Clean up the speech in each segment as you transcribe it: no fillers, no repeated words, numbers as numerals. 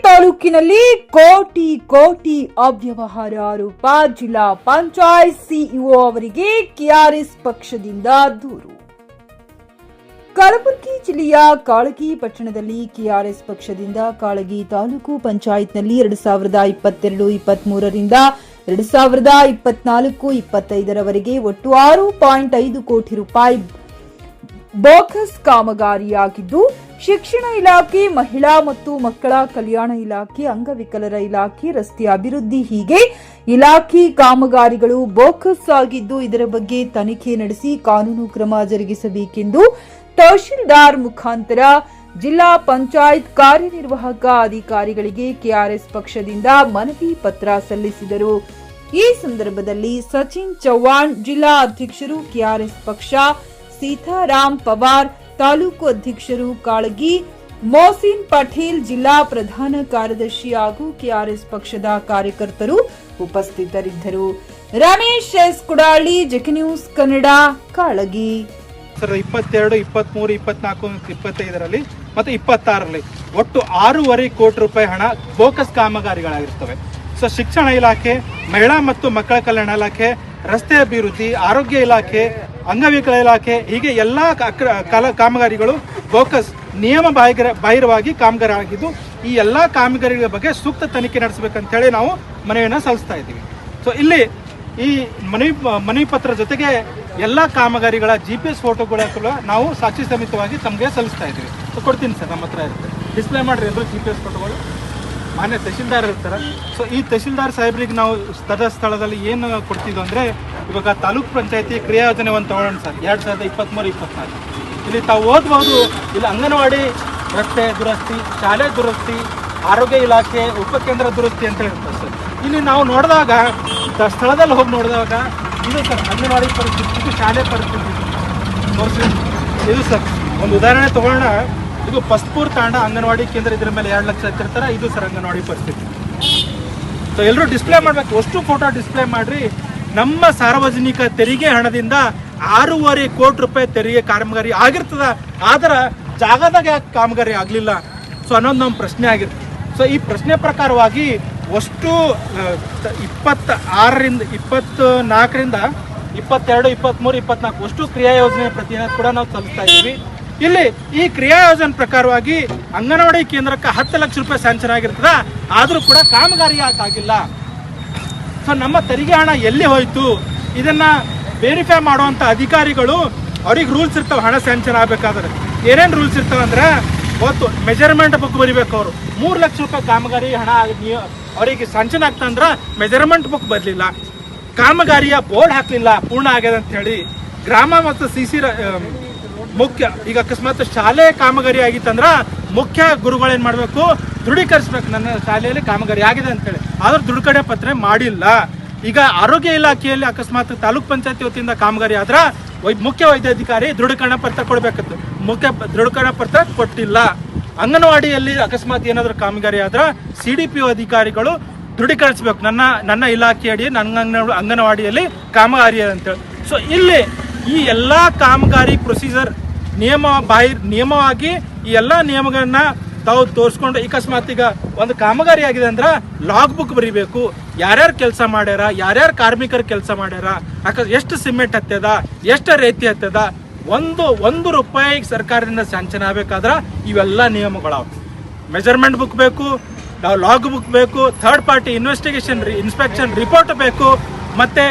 ತಾಲೂಕಿನಲ್ಲಿ ಕೋಟಿ ಕೋಟಿ ಅವ್ಯವಹಾರ ಆರೋಪ. ಜಿಲ್ಲಾ ಪಂಚಾಯತ್ ಸಿಇಒ ಅವರಿಗೆ ಕೆಆರ್ಎಸ್ ಪಕ್ಷದಿಂದ ದೂರು. ಕಲಬುರಗಿ ಜಿಲ್ಲೆಯ ಕಾಳಗಿ ಪಟ್ಟಣದಲ್ಲಿ ಕೆಆರ್ಎಸ್ ಪಕ್ಷದಿಂದ ಕಾಳಗಿ ತಾಲೂಕು ಪಂಚಾಯತ್ನಲ್ಲಿ 2022-23 ರಿಂದ 2024-25 ಒಟ್ಟು 6.5 ಕೋಟಿ ರೂಪಾಯಿ ಬೋಗಸ್ ಕಾಮಗಾರಿಯಾಗಿದ್ದು, ಶಿಕ್ಷಣ ಇಲಾಖೆ, ಮಹಿಳಾ ಮತ್ತು ಮಕ್ಕಳ ಕಲ್ಯಾಣ ಇಲಾಖೆ, ಅಂಗವಿಕಲರ ಇಲಾಖೆ, ರಸ್ತೆ ಅಭಿವೃದ್ಧಿ ಹೀಗೆ ಇಲಾಖೆ ಕಾಮಗಾರಿಗಳು ಬೋಗಸ್ ಆಗಿದ್ದು, ಇದರ ಬಗ್ಗೆ ತನಿಖೆ ನಡೆಸಿ ಕಾನೂನು ಕ್ರಮ ಜರುಗಿಸಬೇಕೆಂದು ತಹಶೀಲ್ದಾರ್ ಮುಖಾಂತರ ಜಿಲ್ಲಾ ಪಂಚಾಯತ್ ಕಾರ್ಯನಿರ್ವಾಹಕ ಅಧಿಕಾರಿಗಳಿಗೆ ಕೆಆರ್ಎಸ್ ಪಕ್ಷದಿಂದ ಮನವಿ ಪತ್ರ ಸಲ್ಲಿಸಿದರು. ಈ ಸಂದರ್ಭದಲ್ಲಿ ಸಚಿನ್ ಚೌಹಾಣ್ ಜಿಲ್ಲಾ ಅಧ್ಯಕ್ಷರು, ಕೆಆರ್ಎಸ್ ಪಕ್ಷ, ಸೀತಾರಾಮ್ ಪವಾರ್ ತಾಲೂಕು ಅಧ್ಯಕ್ಷರು, ಕಾಳಗಿ ಮೋಸಿನ್ ಪಟೇಲ್ ಜಿಲ್ಲಾ ಪ್ರಧಾನ ಕಾರ್ಯದರ್ಶಿ ಹಾಗೂ ಕೆಆರ್ಎಸ್ ಪಕ್ಷದ ಕಾರ್ಯಕರ್ತರು ಉಪಸ್ಥಿತರಿದ್ದರು. Ramesh S Kudali, JK news Kannada, Kalagi. 22, 23, 24, 25ರಲ್ಲಿ ಮತ್ತು 26ರಲ್ಲಿ ಒಟ್ಟು 6.5 ಕೋಟಿ ರೂಪಾಯಿ ಹಣ ಬೋಗಸ್ ಕಾಮಗಾರಿಗಳಾಗಿರ್ತವೆ. ಸೊ ಶಿಕ್ಷಣ ಇಲಾಖೆ, ಮಹಿಳಾ ಮತ್ತು ಮಕ್ಕಳ ಕಲ್ಯಾಣ ಇಲಾಖೆ, ರಸ್ತೆ ಅಭಿವೃದ್ಧಿ, ಆರೋಗ್ಯ ಇಲಾಖೆ, ಅಂಗವಿಕಲ ಇಲಾಖೆ ಹೀಗೆ ಎಲ್ಲ ಕಾಮಗಾರಿಗಳು ಬೋಗಸ್ ನಿಯಮ ಬಾಹಿರವಾಗಿ ಕಾಮಗಾರಿ ಆಗಿದ್ದು, ಈ ಎಲ್ಲ ಕಾಮಗಾರಿಗಳ ಬಗ್ಗೆ ಸೂಕ್ತ ತನಿಖೆ ನಡೆಸಬೇಕಂತ ಹೇಳಿ ನಾವು ಮನವಿಯನ್ನು ಸಲ್ಲಿಸ್ತಾ ಇದ್ದೀವಿ. ಸೊ ಇಲ್ಲಿ ಈ ಮನವಿ ಪತ್ರ ಜೊತೆಗೆ ಎಲ್ಲ ಕಾಮಗಾರಿಗಳ GPS ಫೋಟೋಗಳ ಕೂಡ ನಾವು ಸಾಕ್ಷಿ ಸಮೇತವಾಗಿ ತಮಗೆ ಸಲ್ಲಿಸ್ತಾ ಇದ್ದೀವಿ. ಸೊ ಕೊಡ್ತೀನಿ ಸರ್, ನಮ್ಮ ಹತ್ರ ಇರುತ್ತೆ, ಡಿಸ್ಪ್ಲೇ ಮಾಡಿರಿ ಎಲ್ಲರೂ GPS ಫೋಟೋಗಳು. ಮಾನ್ಯ ತಹಶೀಲ್ದಾರ್ ಇರ್ತಾರೆ. ಸೊ ಈ ತಹಶೀಲ್ದಾರ್ ಸಾಹೇಬ್ರಿಗೆ ನಾವು ಸ್ಥಳದಲ್ಲಿ ಏನು ಕೊಡ್ತಿದ್ವು ಅಂದರೆ, ಇವಾಗ ತಾಲೂಕ್ ಪಂಚಾಯತಿ ಕ್ರಿಯಾ ಯೋಜನೆ ಒಂದು ತಗೊಳ್ಳೋಣ ಸರ್, 2023-24 ಇಲ್ಲಿ ತಾವು ಓದ್ಬೋದು. ಇಲ್ಲಿ ಅಂಗನವಾಡಿ ರಸ್ತೆ ದುರಸ್ತಿ, ಶಾಲೆ ದುರಸ್ತಿ, ಆರೋಗ್ಯ ಇಲಾಖೆ, ಉಪಕೇಂದ್ರ ದುರಸ್ತಿ ಅಂತ ಇರ್ತದೆ ಸರ್. ಇಲ್ಲಿ ನಾವು ನೋಡಿದಾಗ ಸ್ಥಳದಲ್ಲಿ ಹೋಗಿ ನೋಡಿದಾಗ ಇದು ಸರ್ ಅಂಗನವಾಡಿ ಪರಿಸ್ಥಿತಿ, ಇದು ಶಾಲೆ ಪರಿಸ್ಥಿತಿ ಇದು ಸರ್. ಒಂದು ಉದಾಹರಣೆ ತಗೊಳ್ಳೋಣ, ಇದು ಪಸ್ಪೂರ್ ತಾಂಡ ಅಂಗನವಾಡಿ ಕೇಂದ್ರ, ಇದ್ರ ಮೇಲೆ 2 ಲಕ್ಷ ಹಚ್ಚಿರ್ತಾರೆ. ಇದು ಸರ್ ಅಂಗನವಾಡಿ ಪರಿಸ್ಥಿತಿ. ಸೊ ಎಲ್ಲರೂ ಡಿಸ್ಪ್ಲೇ ಮಾಡಬೇಕು, ಅಷ್ಟು ಫೋಟೋ ಡಿಸ್ಪ್ಲೇ ಮಾಡ್ರಿ. ನಮ್ಮ ಸಾರ್ವಜನಿಕ ತೆರಿಗೆ ಹಣದಿಂದ 6.5 ಕೋಟಿ ರೂಪಾಯಿ ತೆರಿಗೆ ಕಾಮಗಾರಿ ಆಗಿರ್ತದ, ಆದ್ರೆ ಜಾಗದಾಗ ಯಾಕೆ ಕಾಮಗಾರಿ ಆಗಲಿಲ್ಲ ಸೊ ಅನ್ನೋದು ನಮ್ಮ ಪ್ರಶ್ನೆ ಆಗಿರುತ್ತೆ. ಸೊ ಈ ಪ್ರಶ್ನೆ ಪ್ರಕಾರವಾಗಿ ಅಷ್ಟು 26ರಿಂದ 24ರಿಂದ 22, 23, 24 ಅಷ್ಟು ಕ್ರಿಯಾ ಯೋಜನೆ ಪ್ರತಿದಿನ ಕೂಡ ನಾವು ಸಲ್ಲಿಸ್ತಾ ಇದ್ದೀವಿ. ಇಲ್ಲಿ ಈ ಕ್ರಿಯಾ ಯೋಜನೆ ಪ್ರಕಾರವಾಗಿ ಅಂಗನವಾಡಿ ಕೇಂದ್ರಕ್ಕೆ 10 ಲಕ್ಷ ರೂಪಾಯಿ ಸ್ಯಾಂಕ್ಷನ್ ಆಗಿರ್ತದ, ಆದರೂ ಕೂಡ ಕಾಮಗಾರಿ ಯಾಕಾಗಿಲ್ಲ? ಸೊ ನಮ್ಮ ತೆರಿಗೆ ಹಣ ಎಲ್ಲಿ ಹೋಯ್ತು? ಇದನ್ನ ವೆರಿಫೈ ಮಾಡುವಂತ ಅಧಿಕಾರಿಗಳು, ಅವ್ರಿಗೆ ರೂಲ್ಸ್ ಇರ್ತಾವೆ. ಹಣ ಸ್ಯಾಂಕ್ಷನ್ ಆಗ್ಬೇಕಾದ್ರೆ ಏನೇನು ರೂಲ್ಸ್ ಇರ್ತಾವೆ ಅಂದ್ರೆ, ಅವತ್ತು ಮೆಜರ್ಮೆಂಟ್ ಬುಕ್ ಬರಿಬೇಕು. ಅವರು 3 ಲಕ್ಷ ರೂಪಾಯಿ ಕಾಮಗಾರಿ ಹಣ ಅವರಿಗೆ ಸ್ಯಾಂಕ್ಷನ್ ಆಗ್ತಂದ್ರೆ ಮೆಜರ್ಮೆಂಟ್ ಬುಕ್ ಬರಲಿಲ್ಲ, ಕಾಮಗಾರಿಯ ಬೋರ್ಡ್ ಹಾಕ್ಲಿಲ್ಲ, ಪೂರ್ಣ ಆಗ್ಯದ ಅಂತ ಹೇಳಿ. ಗ್ರಾಮ ಮತ್ತು CC ಮುಖ್ಯ, ಈಗ ಅಕಸ್ಮಾತ್ ಶಾಲೆ ಕಾಮಗಾರಿ ಆಗಿತ್ತಂದ್ರ ಮುಖ್ಯ ಗುರುಗಳೇನ್ ಮಾಡ್ಬೇಕು, ದೃಢೀಕರಿಸ್ಬೇಕು ನನ್ನ ಶಾಲೆಯಲ್ಲಿ ಕಾಮಗಾರಿ ಆಗಿದೆ ಅಂತ ಹೇಳಿ. ಆದ್ರೂ ದೃಢೀಕರಣ ಪತ್ರ ಮಾಡಿಲ್ಲ. ಈಗ ಆರೋಗ್ಯ ಇಲಾಖೆಯಲ್ಲಿ ಅಕಸ್ಮಾತ್ ತಾಲೂಕ್ ಪಂಚಾಯತಿ ವತಿಯಿಂದ ಕಾಮಗಾರಿ ಆದ್ರ ಮುಖ್ಯ ವೈದ್ಯಾಧಿಕಾರಿ ದೃಢೀಕರಣ ಪತ್ರ ಕೊಡ್ಬೇಕಿತ್ತು, ಮುಖ್ಯ ದೃಢೀಕರಣ ಪತ್ರ ಕೊಟ್ಟಿಲ್ಲ. ಅಂಗನವಾಡಿಯಲ್ಲಿ ಅಕಸ್ಮಾತ್ ಏನಾದ್ರೂ ಕಾಮಗಾರಿ ಆದ್ರ CDPO ಅಧಿಕಾರಿಗಳು ದೃಢೀಕರಿಸಬೇಕು, ನನ್ನ ಇಲಾಖೆಯಡಿ ನನ್ನ ಅಂಗನವಾಡಿಯಲ್ಲಿ ಕಾಮಗಾರಿ ಅಂತೇಳಿ. ಸೊ ಇಲ್ಲಿ ಈ ಎಲ್ಲ ಕಾಮಗಾರಿ ಪ್ರೊಸೀಜರ್ ನಿಯಮವಾಗಿ ಈ ಎಲ್ಲ ನಿಯಮಗಳನ್ನ ತಾವು ತೋರಿಸ್ಕೊಂಡು, ಅಕಸ್ಮಾತ್ ಈಗ ಒಂದು ಕಾಮಗಾರಿ ಆಗಿದೆ ಅಂದ್ರೆ ಲಾಗ್ ಬುಕ್ ಬರೀಬೇಕು, ಯಾರ್ಯಾರು ಕೆಲಸ ಮಾಡ್ಯಾರ, ಯಾರ್ಯಾರು ಕಾರ್ಮಿಕರು ಕೆಲಸ ಮಾಡ್ಯಾರ, ಎಷ್ಟು ಸಿಮೆಂಟ್ ಹತ್ತದ, ಎಷ್ಟು ರೇತಿ ಹತ್ತದ, ಒಂದು ರೂಪಾಯಿ ಸರ್ಕಾರದಿಂದ ಸ್ಯಾಂಕ್ಷನ್ ಆಗ್ಬೇಕಾದ್ರೆ ಇವೆಲ್ಲ ನಿಯಮಗಳಾವ. ಮೆಜರ್ಮೆಂಟ್ ಬುಕ್ ಬೇಕು, ಲಾಗ್ ಬುಕ್ ಬೇಕು, ಥರ್ಡ್ ಪಾರ್ಟಿ ಇನ್ಸ್ಪೆಕ್ಷನ್ ರಿಪೋರ್ಟ್ ಬೇಕು, ಮತ್ತೆ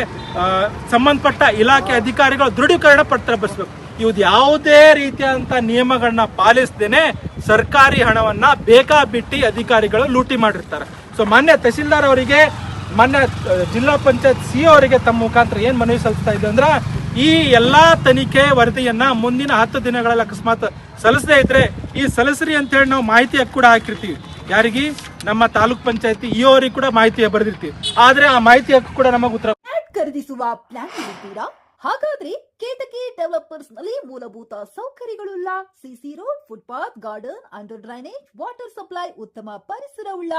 ಸಂಬಂಧಪಟ್ಟ ಇಲಾಖೆ ಅಧಿಕಾರಿಗಳು ದೃಢೀಕರಣ ಪತ್ರ ಬರೆಸಬೇಕು. ಇವ್ದು ಯಾವುದೇ ರೀತಿಯಾದಂಥ ನಿಯಮಗಳನ್ನ ಪಾಲಿಸದೇನೆ ಸರ್ಕಾರಿ ಹಣವನ್ನ ಬೇಕಾಬಿಟ್ಟಿ ಅಧಿಕಾರಿಗಳು ಲೂಟಿ ಮಾಡಿರ್ತಾರೆ. ಸೊ ಮಾನ್ಯ ತಹಸೀಲ್ದಾರ್ ಅವರಿಗೆ, ಮಾನ್ಯ ಜಿಲ್ಲಾ ಪಂಚಾಯತ್ CO ಅವರಿಗೆ ತಮ್ಮ ಮುಖಾಂತರ ಏನ್ ಮನವಿ ಸಲ್ಲಿಸ್ತಾ ಇದೆ ಅಂದ್ರೆ, ಈ ಎಲ್ಲಾ ತನಿಖೆ ವರದಿಯನ್ನ ಮುಂದಿನ 10 ದಿನಗಳಲ್ಲಿ ಅಕಸ್ಮಾತ್ ಸಲ್ಲಿಸದೇ ಇದ್ರೆ ಈ ಸಲ್ಲಿಸ್ರಿ ಅಂತ ಹೇಳಿ ನಾವು ಮಾಹಿತಿ ಕೂಡ ಹಾಕಿರ್ತೀವಿ. ಯಾರಿಗೆ? ನಮ್ಮ ತಾಲೂಕ್ ಪಂಚಾಯತಿ EO ಅವರಿಗೆ ಕೂಡ ಮಾಹಿತಿ ಬರೆದಿರ್ತೀವಿ. ಆದ್ರೆ ಆ ಮಾಹಿತಿ ಕೂಡ ನಮಗೆ ಉತ್ತರ ಖರೀದಿಸುವ ಪ್ಲಾನ್ ಇದ್ದೀರಾ? ಹಾಗಾದ್ರೆ ಕೇತಕಿ ಡೆವಲಪರ್ಸ್ ನಲ್ಲಿ ಮೂಲಭೂತ ಸೌಕರ್ಯಗಳುಳ್ಳ CC road, footpath, garden, under drainage, water supply, ಉತ್ತಮ ಪರಿಸರವುಳ್ಳ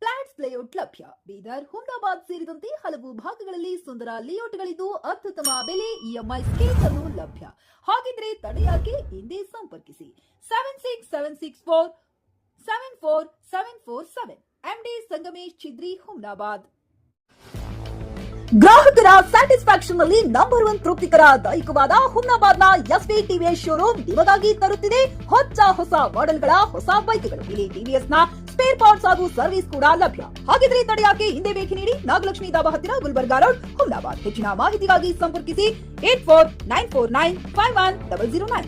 ಫ್ಲಾಟ್ಸ್ ಲೇಔಟ್ ಲಭ್ಯ. ಬೀದರ್, ಹುಮ್ನಾಬಾದ್ ಸೇರಿದಂತೆ ಹಲವು ಭಾಗಗಳಲ್ಲಿ ಸುಂದರ ಲೇಔಟ್ಗಳಿದ್ದು ಅತ್ಯುತ್ತಮ ಬೆಲೆ, EMI ಸ್ಕೀಮ್ಸ್ ಅನ್ನು ಲಭ್ಯ. ಹಾಗಿದ್ರೆ ತಡೆಯಾಕೆ? ಹಿಂದೆ ಸಂಪರ್ಕಿಸಿ 7676474747. ರಮೇಶ್ ಚಿದ್ರಿ, ಹುಮ್ನಾಬಾದ್. ಗ್ರಾಹಕರ ಸ್ಯಾಟಿಸ್ಫ್ಯಾಕ್ಷನ್ ನಲ್ಲಿ ನಂಬರ್ 1 ತೃಪ್ತಿಕರ ದೈಹಿಕವಾದ ಹುಮ್ನಾಬಾದ್ನ ಎಸ್ವಿ ಟಿವಿಎಸ್ ಶೋರೂಮ್ ನಿಮಗಾಗಿ ತರುತ್ತಿದೆ ಹೊಸ ಮಾಡೆಲ್ಗಳ ಹೊಸ ಬೈಕ್ಗಳು. ಇಲ್ಲಿ ಟಿವಿಎಸ್ ನ ಸ್ಪೇರ್ ಪಾರ್ಟ್ಸ್ ಹಾಗೂ ಸರ್ವಿಸ್ ಕೂಡ ಲಭ್ಯ. ಹಾಗಿದ್ರೆ ತಡೆಯಾಕೆ ಹಿಂದೆ ಭೇಟಿ ನೀಡಿ. ನಾಗಲಕ್ಷ್ಮಿ ದಾಬಾ ಹತ್ತಿರ, ಗುಲ್ಬರ್ಗಾ ರೋಡ್, ಹುಮ್ನಾಬಾದ್. ಹೆಚ್ಚಿನ ಮಾಹಿತಿಗಾಗಿ ಸಂಪರ್ಕಿಸಿ 8494951009.